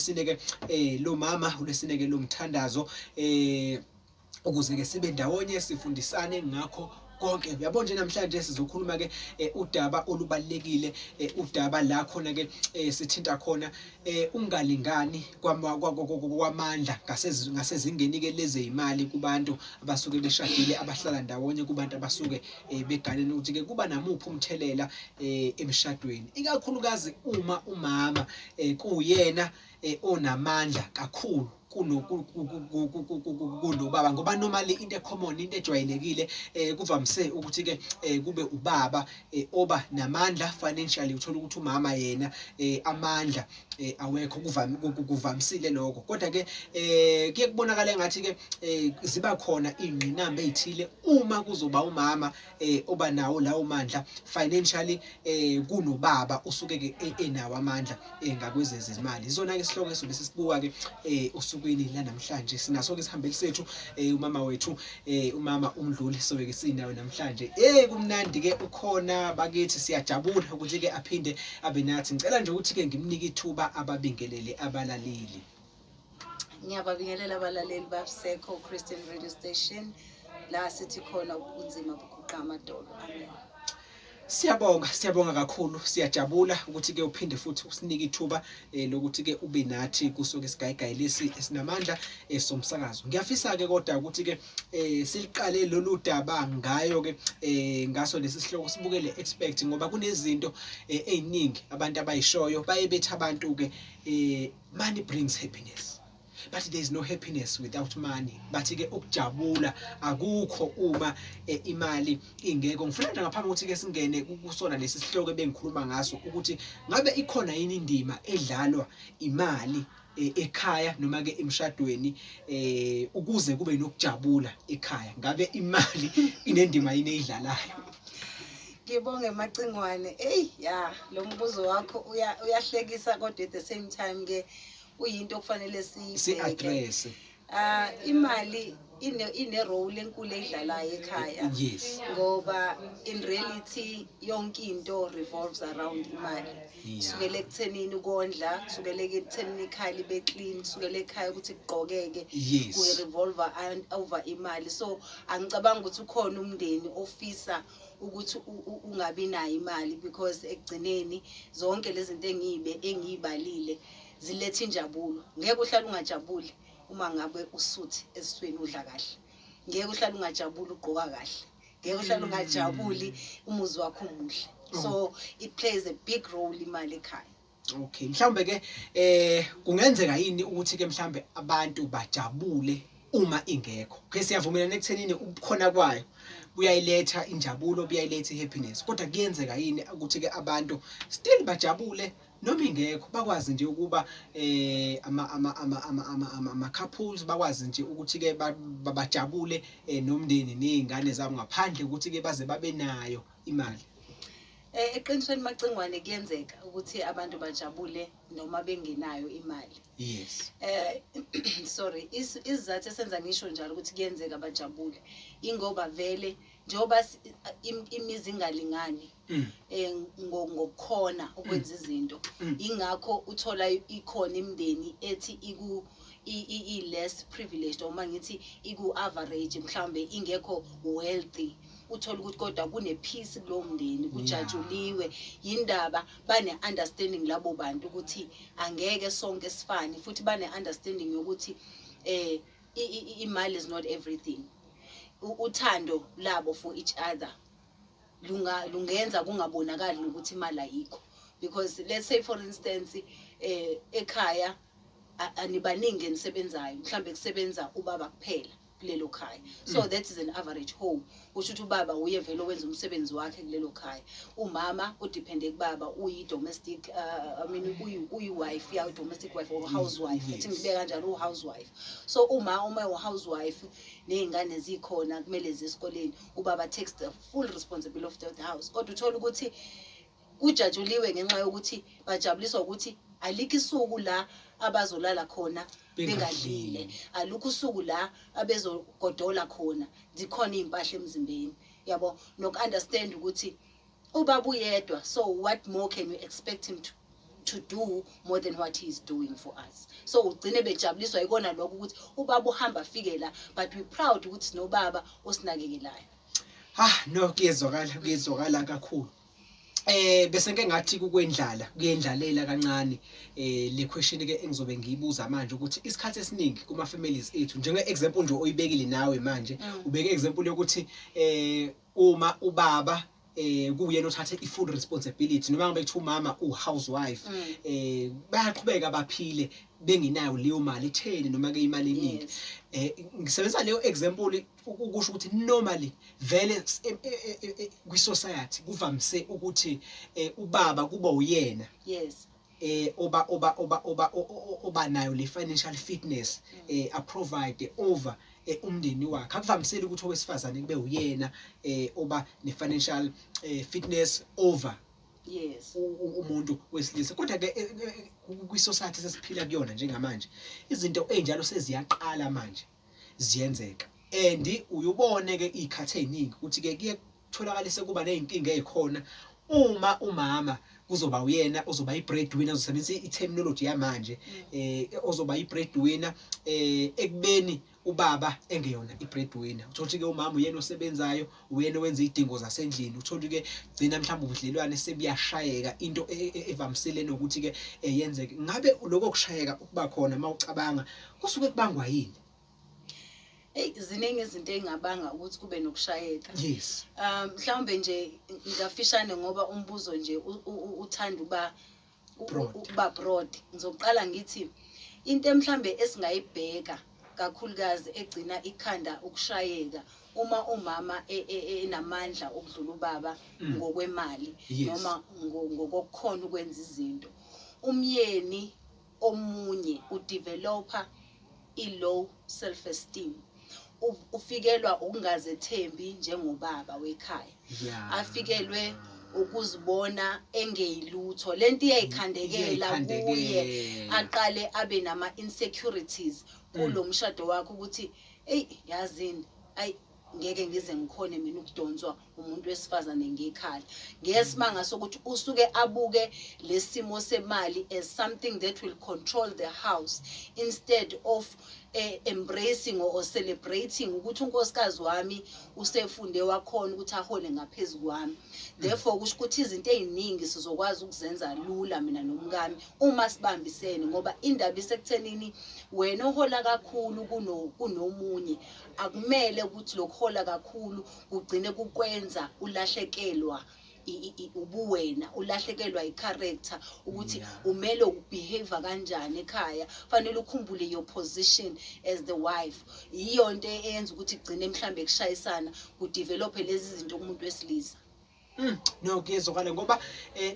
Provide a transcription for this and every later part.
ulesine ke lo mama, ulesine ke lo mthandazo ukuze ke sibe ndawonye sifundisane ngakho konke. Uyabona nje namhlanje sizokhuluma ke udaba olubalekile, udaba la khona ke sithinta khona ukungalingani kwamandla ngasezingeni ke lezeyimali kubantu abasuke beshadile abahlala ndawonye, kubantu abasuke beganene, ukuthi ke kuba namuphi umthelela emshadweni, ikakhulukazi uma umama kuyena onamandla kakhulu kunobaba, ngoba normally into common, into ejwayelekile kuvamise ukuthi ke kube ubaba oba namandla financially. Uthola ukuthi umama yena amandla awekho, kuvamisile lokho, kodwa ke kuye kubonakala engathi ke ziba khona ingqinamba ezithile uma kuzoba umama oba nawo lawo mandla financially kunobaba usuke ke enawo amandla ngakwezezimali. Izona ke isihloko esobe sisibuka ke usukwini lanamhlanje. Sinaso ke isihambeli sethu umama wethu umama uMdluli, sobe ke sinayo namhlanje. Kumnandi ke ukhona bakithi, siyajabula ukuthi ke aphinde abe nathi. Ngicela nje ukuthi ke ngimnike ithuba ababingelele abalaleli. Ngiyababingelela abalaleli baSeko Christian Radio Station, la sithi khona ubunzima buguqa amadolo. Amen. Siyabonga kakhulu, siyajabula ukuthi ke uphinde futhi usinike ithuba lokuthi ke ube nathi kusoke sigayigayi lesi esinamandla somsakazo. Ngiyafisa ke kodwa ukuthi ke siliqale lolu daba ngayo ke ngaso lesi sihloko sibukele expect, ngoba kunezinto eziningi abantu abayishoyo, baye bethi abantu ke money brings happiness, but there is no happiness without money. Bathi ke ukujabula akukho uma imali ingekho. Ngifuna nje ngaphambi ukuthi ke singene kusona lesi sihloko ebengikhuluma ngaso, ukuthi ngabe ikhona yini indima edlalwa imali ekhaya noma ke emshadweni ukuze kube nokujabula ekhaya. Ngabe imali inendima yini eyidlalayo? Ngibonge Macingwane. Lo mbuzo wakho uyahlekisa, kodwa at the same time ke uyinto okufanele si-address. Imali ine role enkulu edlalayo ekhaya. Yes. Ngoba in reality yonke into revolves around imali. Sukele ekuthenini ukondla, sukele ekuthenini ikhaya libe clean, sukele ekhaya ukuthi kuqokeke, ku revolve over imali. So angicabanga ukuthi ukhona umndeni ofisa ukuthi ungabi nayo imali, because ekugcineni zonke lezi zinto engiyibalile ziletha injabulo. Ngeke uhlale ungajabuli uma ngabe usuthi esithweni udla kahle, ngeke uhlale ungajabuli ugqoka kahle, ngeke uhlale ungajabuli umuzi wakho umuhle. So it plays a big role imali ekhaya. Okay, mhlambe ke kungenzeka yini ukuthi ke mhlambe abantu bajabule uma ingekho? Ke siyavumelana ekuthenini ukukhona kwayo buyayiletha injabulo, buyayiletha happiness, kodwa kuyenzeka yini ukuthi ke abantu still bajabule noma ingekho, bakwazi nje ukuba ama couples bakwazi nje ukuthi ke bajabule nomndeni nezingane zabo ngaphandle ukuthi ke baze babe nayo imali? Eqinisweni Macingwane kuyenzeka ukuthi abantu bajabule noma bengenayo imali. Yes. Sorry, isizathu esenza ngisho njalo ukuthi kuyenzeka bajabule ingoba vele njengoba imizi ingalingani ngokukhona ukwenza izinto, ingakho uthola ikhona imndeni ethi i-less privileged, uma ngithi iku-average, mhlambe ingekho wealthy. Uthola ukuthi kodwa kune-peace kulowo mndeni, kujatshuliwe. Yindaba bane-understanding labo bantu ukuthi angeke sonke sifane, futhi bane-understanding yokuthi imali is not everything. Uthando labo for each other lungenza kungabonakali ukuthi imali ayikho, because let's say for instance ekhaya anibaningi enisebenzayo, mhlambe kusebenza ubaba kuphela kulelo khaya. So that is an average home. Usho ukuthi ubaba uye vele wenza umsebenzi wakhe kulelo khaya, umama udepende kubaba, uyi-domestic uyi-wife, domestic wife or housewife, ethi ngibeka kanjalo housewife. So uma u-housewife nezingane zikhona kumele zesikoleni, ubaba takes the full responsibility of the house. Kodwa uthola ukuthi ujatshuliwe ngenxa yokuthi bajabuliswa ukuthi alikho isuku la abazolala khona bengadlile, alukho usuku la abezogodola khona zikhona izimpahla emzimbeni, yabo, noku understand ukuthi ubaba uyedwa, so what more can you expect him to do more than what he's doing for us. So ugcine bejabuliswa ikona lokho ukuthi ubaba uhamba afike la, but we proud ukuthi no baba osinakekelayo. No, kuyezwakala kakhulu. Bese ngeke ngathi kuyendlalela kancane le question ke engizobe ngiyibuza manje ukuthi isikhathi esiningi kuma families ethu njenge example nje oyibekile nawe manje ubeke example yokuthi uma ubaba kuyena othathe i-full responsibility noma ngabe kuthi umama housewife bayaqhubeka baphile bengenayo leyo mali etheni noma ke imali eningi. Ngisebenzisa leyo example ukusho ukuthi normally vele kwi society kuvamise ukuthi ubaba kuba uyena oba nayo le financial fitness a provide over umndeni wakhe. Akuvamiseli ukuthi owesifazane kube uyena oba ne financial fitness over umuntu wesilisa. Kodwa ke kwi society sesiphila kuyona njengamanje izinto enjalo seziyaqala manje ziyenzeka, and uyubone ke ikhathe eziningi ukuthi ke kuyetholakala sekuba nezinkinga ezikhona uma umama kuzoba uyena ozoba i-breadwinner, uzosebenzisa i-terminology yamanje ozoba i-breadwinner ekubeni ubaba engeyona i-breadwinner. Uthola ke umama uyena osebenzayo, uyena owenza izidingo zasendlini. Uthola ke gcina mhlawumbe ubudlelwane sebuyashayeka, into evamsele nokuthi ke yenzeke. Ngabe lokho kushayeka ukuba khona mawucabanga kusuke kubangwa yini? Ziningi izinto engabanga ukuthi kube nokushayeka. Yes. Mhlawumbe nje ngafishane ngoba umbuzo nje uthanda uba broad. Ngizoqala ngithi into mhlambe esingayibheka kakhulukazi egcina ikhanda ukushayeka uma umama enamandla okudlula ubaba ngokwemali noma ngokukhona ukwenza izinto. Umyeni omunye udeveloper i-low self esteem, ufikelwa ukungazethembi njengobaba wekhaya, afikelwe ukuzibona engeyilutho, lento iyayikhandekela kuye, aqale abe nama insecurities kulo mshado wakhe ukuthi yazini ngeke ngize ngikhone mina ukudonswa umuntu wesifazane ngekhaya. Ngesimanga sokuthi usuke abuke lesimo semali as something that will control the house instead of embracing or celebrating ukuthi unkosikazi wami usefunde wakhona ukuthi ahole ngaphezulu kwami. Therefore kusho ukuthi izinto eziningi sizokwazi ukuzenza lula mina nomkami uma sibambisene, ngoba indaba isekuthenini wena ohola kakhulu kunomunye akumele ukuthi lokhola kakhulu kugcine kukwenza ulahlekelwa ubuwena, ulahlekelwa i-character ukuthi umele ukubehave kanjani ekhaya. Fanele ukhumbule your position as the wife. Iyo nto eyenza ukuthi kugcine mhlambe kushayisana kudevelop lezi zinto kumuntu wesilisa. No, kuyezwakala ngoba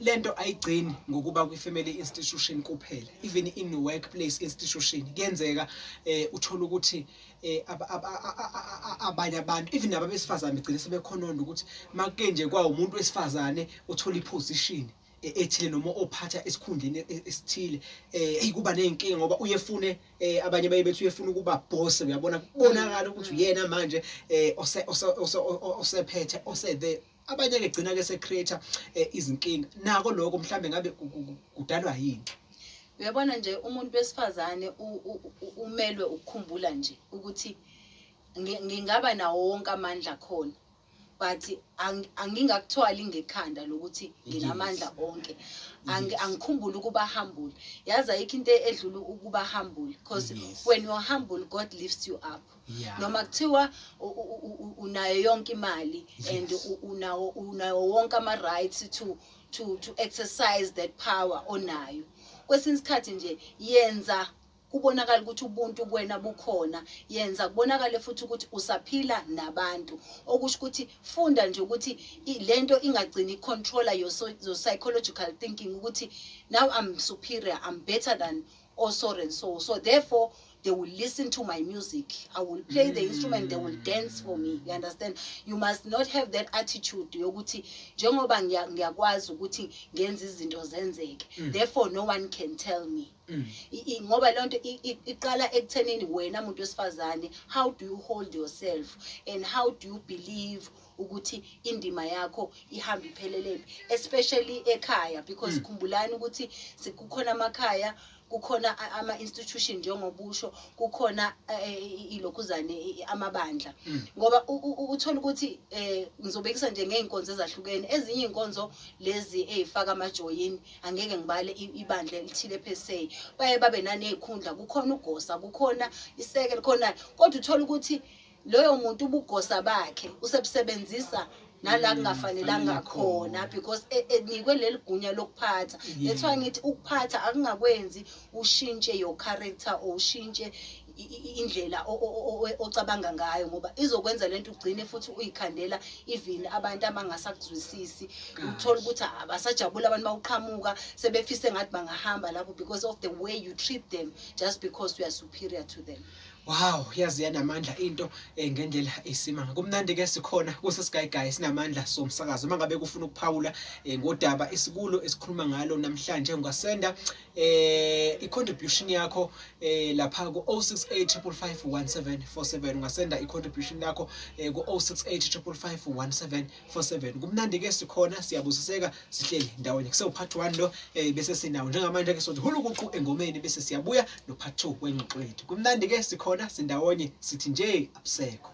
lento ayigcini ngokuba kwi-family institution kuphela, even in workplace institution kuyenzeka uthola ukuthi abanye abantu even abesifazane begcina sebekhononda ukuthi make nje kwa umuntu wesifazane uthola iposition ethile noma ophatha esikhundleni esithile kuba nezinkinga ngoba uyefune abanye baye bethi uyefuna ukuba boss. Uyabona kubonakala ukuthi uyena manje osephethe the abanye ke gcina ke se-creator izinkinga. Nako lokho mhlambe ngabe kudalwa yini? Uyabona nje umuntu wesifazane umelwe ukukhumbula nje ukuthi ngingaba nawo wonke amandla khona, but angingakuthwali ngekhanda lokuthi nginamandla onke. Angikhumbule ukuba humble. Yazi ayikho into edlula ukuba humble, because when you are humble God lifts you up. Noma kuthiwa unayo yonke imali and unawo wonke ama rights to exercise that power onayo, kwesinye isikhathi nje yenza kubonakala ukuthi ubuntu kuwena bukhona, yenza kubonakala futhi ukuthi usaphila nabantu, okusho ukuthi funda nje ukuthi lento ingagcini controller your psychological thinking ukuthi now I'm superior, I'm better than so and so, so therefore they will listen to my music, I will play the instrument, they will dance for me. You understand? You must not have that attitude yokuthi njengoba ngiyakwazi ukuthi ngenza izinto zenzeke, therefore no one can tell me. Ngoba lonto iqala ekuthenini wena umuntu wesifazane, how do you hold yourself and how do you believe ukuthi indima yakho ihamba iphelele, especially ekhaya, because khumbulani ukuthi kukhona amakhaya, kukhona ama-institution njengobusho, kukhona ilokhuzane amabandla. Ngoba uthola ukuthi ngizobekisa nje ngey'nkonzo ezahlukene, ezinye iy'nkonzo lezi ey'faka amajoyini, angeke ngibale ibandla elithile per se, baye babe naney'khundla, kukhona ugosa, kukhona isekela, khona, kodwa uthola ukuthi loyo muntu ubugosa bakhe usebusebenzisa nala kungafanelanga khona, because enikwe leli gunya lokuphatha. That's why ngithi ukuphatha akungakwenzi ushintshe your character or ushintshe indlela ocabanga ngayo, ngoba izokwenza lento ugcine futhi uyikhandela even abantu abangasakuzwisisi. Uthola ukuthi abasajabula abantu bawuqhamuka, sebefise ngathi bangahamba lapho because of the way you treat them, just because you are superior to them. Wow, yazi yanamandla into ngendlela esimanga. Kumnandi ke sikhona kusesigayigayi sinamandla somsakazo. Mangabe kufuna ukuphawula ngodaba isikulo esikhuluma ngalo namhlanje, ungasenda i-contribution yakho lapha ku 0685551747. Ungasenda i-contribution yakho ku 0685551747. Kumnandi ke sikhona, siyabusiseka, sihleli ndawonye. Kuse part 1 lo bese sinawo njengamanje ke sothi hulukuqu engomeni bese siyabuya no part 2 wengxoxo yethu. Kumnandi ke sikhona sindawonye, sithi nje abusekho.